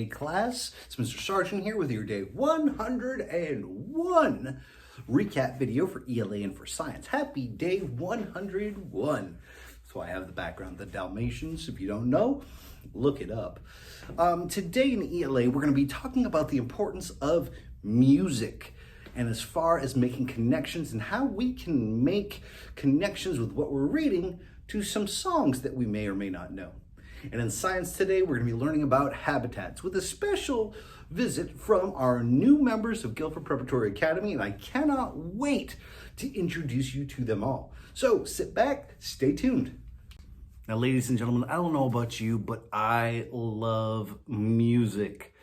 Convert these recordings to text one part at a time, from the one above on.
class. It's Mr. Sargent here with your day 101 recap video for ELA and for science. Happy day 101. That's why I have the background, the Dalmatians. If you don't know, look it up. Today in ELA, we're going to be talking about the importance of music, and as far as making connections and how we can make connections with what we're reading to some songs that we may or may not know. And in science today, we're going to be learning about habitats with a special visit from our new members of Guilford Preparatory Academy, and I cannot wait to introduce you to them all. So sit back, stay tuned. Now, ladies and gentlemen, I don't know about you, but I love music.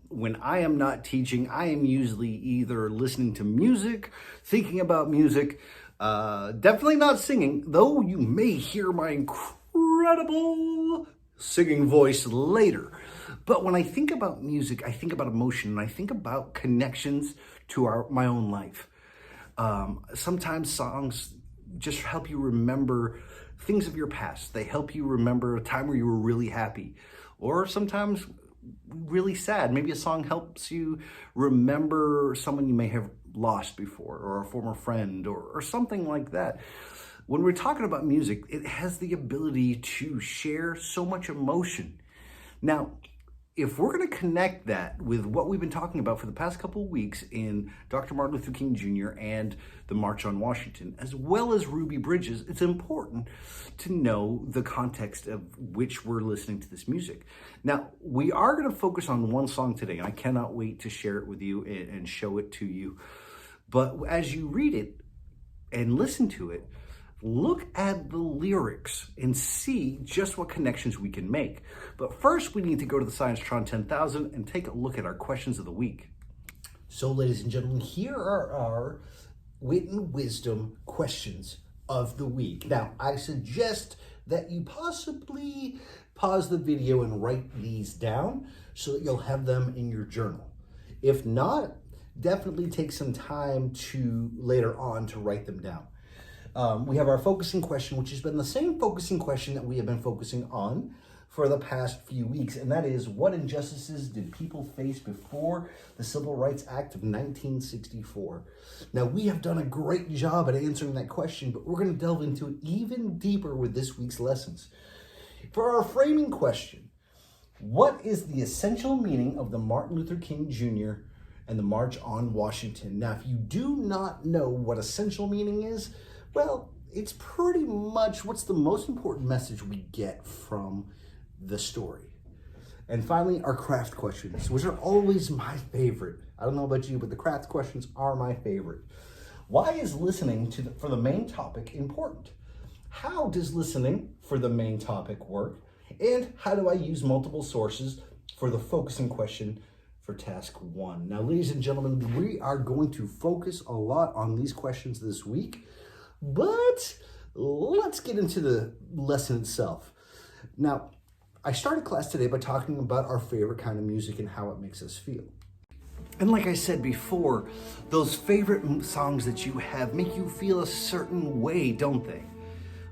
When I am not teaching, I am usually either listening to music, thinking about music, definitely not singing, though you may hear my incredible singing voice later. But when I think about music, I think about emotion, and I think about connections to my own life. Sometimes songs just help you remember things of your past. They help you remember a time where you were really happy, or sometimes really sad. Maybe a song helps you remember someone you may have lost before, or a former friend, or something like that. When we're talking about music, it has the ability to share so much emotion. Now, if we're going to connect that with what we've been talking about for the past couple of weeks in Dr. Martin Luther King Jr. and the March on Washington, as well as Ruby Bridges, it's important to know the context of which we're listening to this music. Now, we are going to focus on one song today, and I cannot wait to share it with you and show it to you. But as you read it and listen to it, look at the lyrics and see just what connections we can make. But first, we need to go to the Science-Tron 10,000 and take a look at our questions of the week. So, ladies and gentlemen, here are our wit and wisdom questions of the week. Now, I suggest that you possibly pause the video and write these down so that you'll have them in your journal. If not, definitely take some time to later on to write them down. We have our focusing question, which has been the same focusing question that we have been focusing on for the past few weeks, and that is, what injustices did people face before the Civil Rights Act of 1964? Now, we have done a great job at answering that question, but we're going to delve into it even deeper with this week's lessons. For our framing question, what is the essential meaning of the Martin Luther King Jr. and the March on Washington? Now, if you do not know what essential meaning is, well, it's pretty much what's the most important message we get from the story. And finally, our craft questions, which are always my favorite. I don't know about you, but the craft questions are my favorite. Why is listening for the main topic important? How does listening for the main topic work? And how do I use multiple sources for the focusing question for task 1? Now, ladies and gentlemen, we are going to focus a lot on these questions this week. But let's get into the lesson itself. Now, I started class today by talking about our favorite kind of music and how it makes us feel. And like I said before, those favorite songs that you have make you feel a certain way, don't they?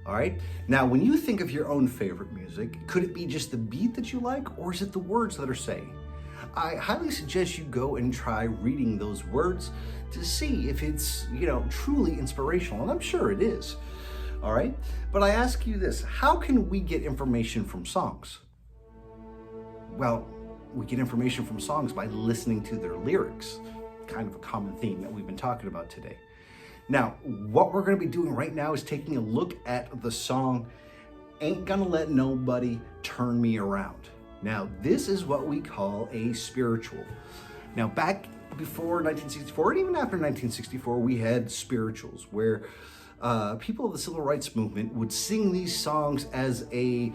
All right? Now, when you think of your own favorite music, could it be just the beat that you like, or is it the words that are saying? I highly suggest you go and try reading those words to see if it's, truly inspirational, and I'm sure it is. All right? But I ask you this, how can we get information from songs? Well, we get information from songs by listening to their lyrics, kind of a common theme that we've been talking about today. Now, what we're going to be doing right now is taking a look at the song, Ain't Gonna Let Nobody Turn Me Around. Now, this is what we call a spiritual. Now, back before 1964, and even after 1964, we had spirituals where people of the Civil Rights Movement would sing these songs as a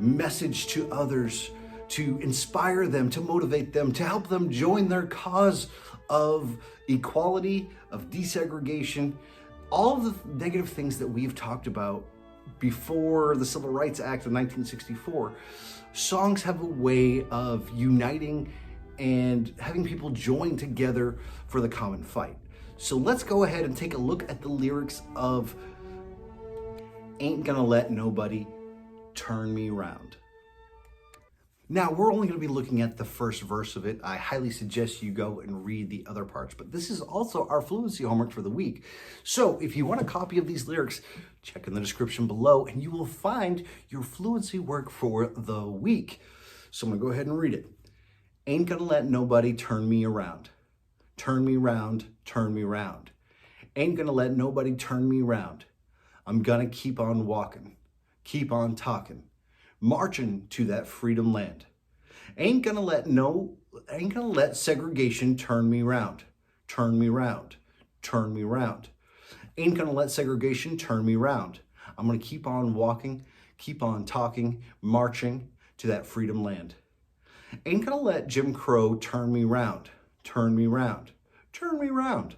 message to others, to inspire them, to motivate them, to help them join their cause of equality, of desegregation, all of the negative things that we've talked about before the Civil Rights Act of 1964. Songs have a way of uniting and having people join together for the common fight. So let's go ahead and take a look at the lyrics of Ain't Gonna Let Nobody Turn Me Around. Now, we're only going to be looking at the first verse of it. I highly suggest you go and read the other parts, but this is also our fluency homework for the week. So if you want a copy of these lyrics, check in the description below and you will find your fluency work for the week. So I'm going to go ahead and read it. Ain't gonna let nobody turn me around. Turn me round, turn me round. Ain't gonna let nobody turn me round. I'm gonna keep on walking, keep on talking, marching to that freedom land. Ain't gonna let segregation turn me round, turn me round, turn me round. Ain't gonna let segregation turn me round. I'm gonna keep on walking, keep on talking, marching to that freedom land. Ain't gonna let Jim Crow turn me round, turn me round, turn me round.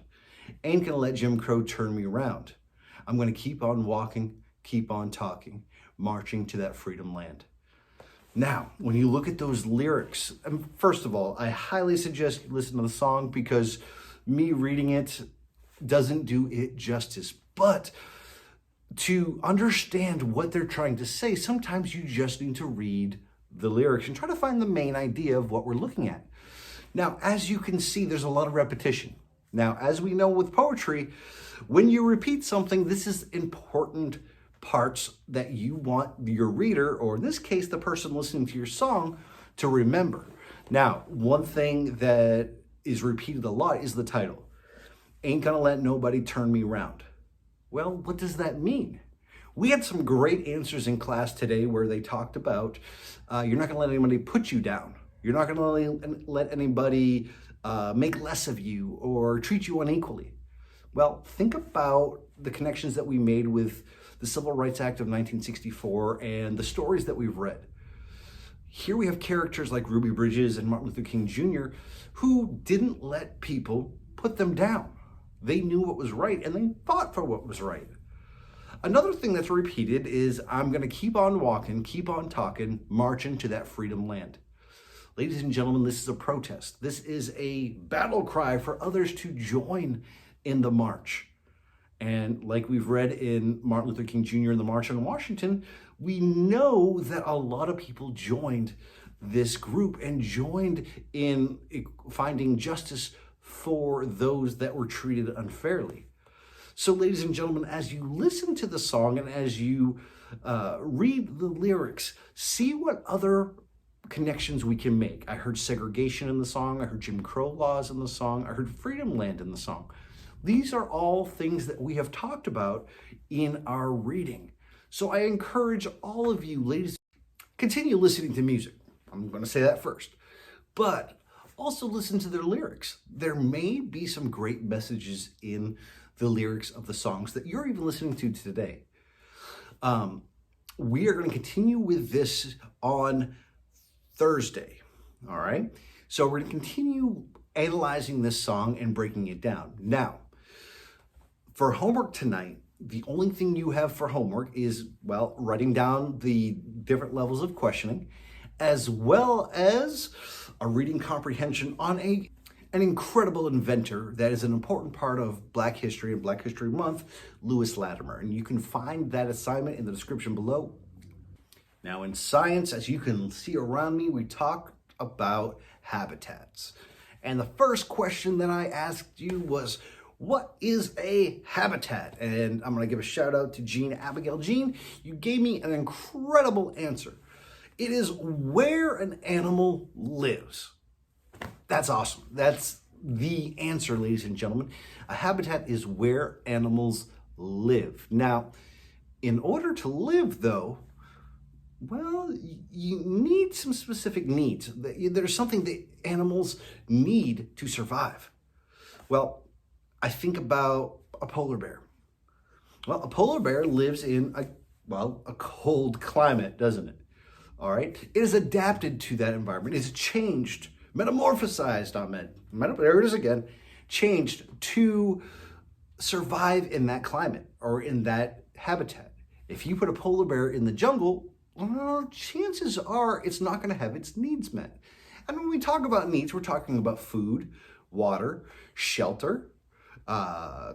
Ain't gonna let Jim Crow turn me round. I'm gonna keep on walking, keep on talking, marching to that freedom land. Now, when you look at those lyrics, first of all, I highly suggest you listen to the song because me reading it doesn't do it justice. But to understand what they're trying to say, sometimes you just need to read the lyrics and try to find the main idea of what we're looking at. Now, as you can see, there's a lot of repetition. Now, as we know with poetry, when you repeat something, this is important parts that you want your reader, or in this case, the person listening to your song, to remember. Now, one thing that is repeated a lot is the title. Ain't gonna let nobody turn me round. Well, what does that mean? We had some great answers in class today where they talked about you're not going to let anybody put you down. You're not going to let anybody make less of you or treat you unequally. Well, think about the connections that we made with the Civil Rights Act of 1964 and the stories that we've read. Here we have characters like Ruby Bridges and Martin Luther King Jr. who didn't let people put them down. They knew what was right and they fought for what was right. Another thing that's repeated is, I'm going to keep on walking, keep on talking, marching to that freedom land. Ladies and gentlemen, this is a protest. This is a battle cry for others to join in the march. And like we've read in Martin Luther King Jr. and the March on Washington, we know that a lot of people joined this group and joined in finding justice for those that were treated unfairly. So, ladies and gentlemen, as you listen to the song and as you read the lyrics, see what other connections we can make. I heard segregation in the song. I heard Jim Crow laws in the song. I heard freedom land in the song. These are all things that we have talked about in our reading. So I encourage all of you, ladies, continue listening to music. I'm going to say that first. But also listen to their lyrics. There may be some great messages in the lyrics of the songs that you're even listening to today. We are going to continue with this on Thursday, all right? So we're going to continue analyzing this song and breaking it down. Now, for homework tonight, the only thing you have for homework is, well, writing down the different levels of questioning, as well as a reading comprehension on an incredible inventor that is an important part of Black History and Black History Month, Lewis Latimer. And you can find that assignment in the description below. Now in science, as you can see around me, we talked about habitats. And the first question that I asked you was, what is a habitat? And I'm going to give a shout out to Jean Abigail. Jean, you gave me an incredible answer. It is where an animal lives. That's awesome. That's the answer, ladies and gentlemen. A habitat is where animals live. Now, in order to live, though, well, you need some specific needs. There's something that animals need to survive. Well, I think about a polar bear. Well, a polar bear lives in a cold climate, doesn't it? All right. It is adapted to that environment. It's changed, metamorphosized, there it is again, changed to survive in that climate or in that habitat. If you put a polar bear in the jungle, well, chances are it's not going to have its needs met. And when we talk about needs, we're talking about food, water, shelter,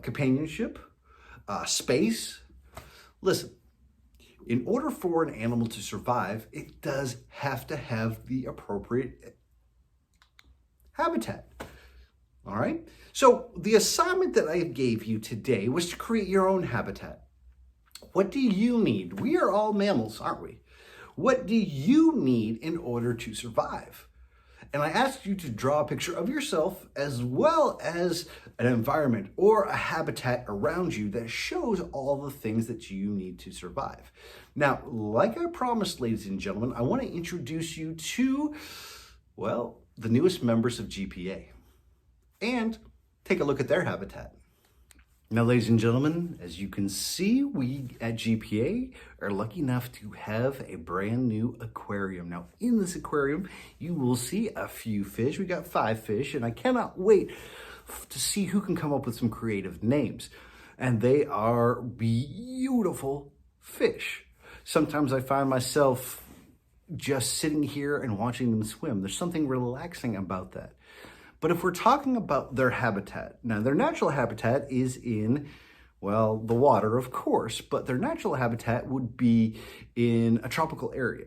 companionship, space. Listen, In order for an animal to survive, it does have to have the appropriate habitat. All right? So the assignment that I gave you today was to create your own habitat. What do you need? We are all mammals, aren't we? What do you need in order to survive? And I asked you to draw a picture of yourself as well as an environment or a habitat around you that shows all the things that you need to survive. Now, like I promised, ladies and gentlemen, I want to introduce you to, well, the newest members of GPA and take a look at their habitat. Now, ladies and gentlemen, as you can see, we at GPA are lucky enough to have a brand new aquarium. Now, in this aquarium, you will see a few fish. We got 5 fish, and I cannot wait to see who can come up with some creative names. And they are beautiful fish. Sometimes I find myself just sitting here and watching them swim. There's something relaxing about that. But if we're talking about their habitat, now their natural habitat is in, well, the water, of course, but their natural habitat would be in a tropical area.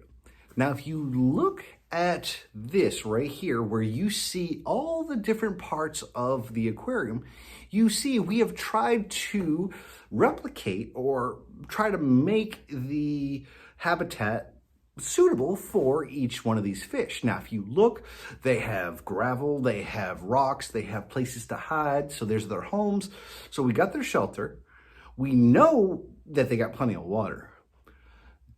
Now, if you look at this right here, where you see all the different parts of the aquarium, you see we have tried to replicate or try to make the habitat suitable for each one of these fish. Now, if you look, they have gravel, they have rocks, they have places to hide. So there's their homes. So we got their shelter. We know that they got plenty of water.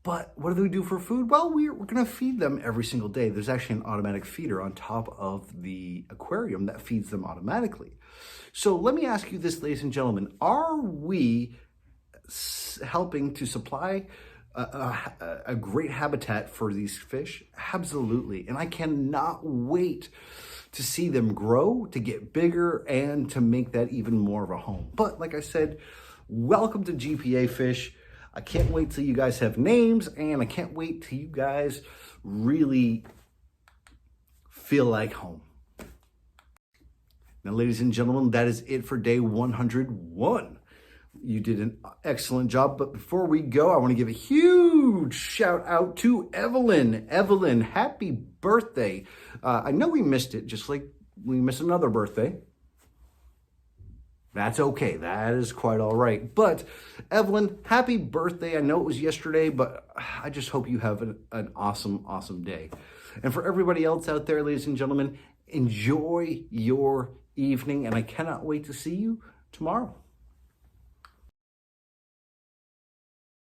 But what do we do for food? Well, we're going to feed them every single day. There's actually an automatic feeder on top of the aquarium that feeds them automatically. So let me ask you this, ladies and gentlemen, are we helping to supply a great habitat for these fish? Absolutely. And I cannot wait to see them grow, to get bigger, and to make that even more of a home. But like I said, welcome to GPA Fish. I can't wait till you guys have names, and I can't wait till you guys really feel like home. Now, ladies and gentlemen, that is it for day 101. You did an excellent job, but before we go, I want to give a huge shout out to Evelyn. Evelyn, happy birthday. I know we missed it, just like we missed another birthday. That's okay. That is quite all right. But Evelyn, happy birthday. I know it was yesterday, but I just hope you have an awesome, awesome day. And for everybody else out there, ladies and gentlemen, enjoy your evening, and I cannot wait to see you tomorrow.